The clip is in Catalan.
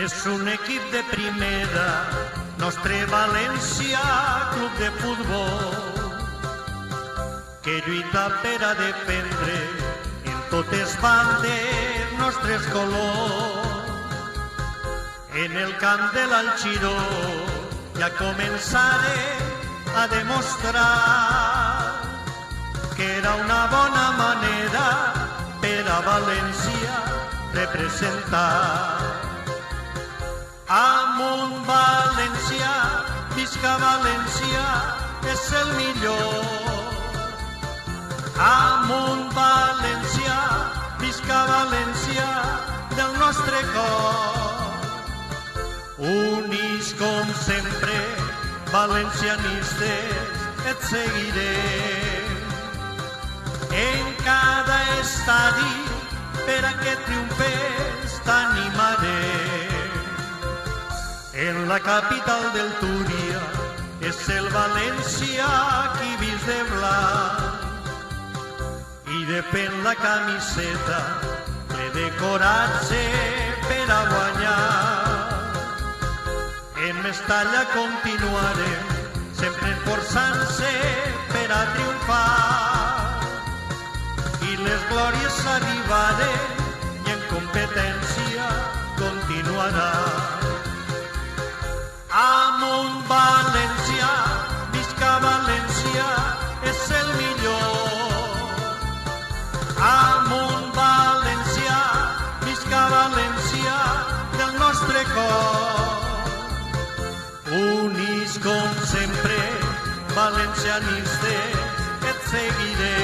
És un equip de primera, nostre València, club de futbol, que lluita per a defendre en totes bandes nostres colors. En el camp de l'Alchiró ja començarem a demostrar que era una bona manera per a València representar. Amunt València, visca València, és el millor. Amunt València, visca València, del nostre cor. Units com sempre, valencianistes, et seguirem. En cada estadi, per a que triomfes, t'animarem. En la capital del Túria, és el València qui vist de blanc. I depèn la camiseta, ple de coratge per a guanyar. En Mestalla continuarem, sempre esforçant-se per a triomfar. I les glòries arribaren i en competència continuaran. Amunt València, visca València, és el millor. Amunt València, visca València, del nostre cor. Units com sempre, valencianistes, et seguirem.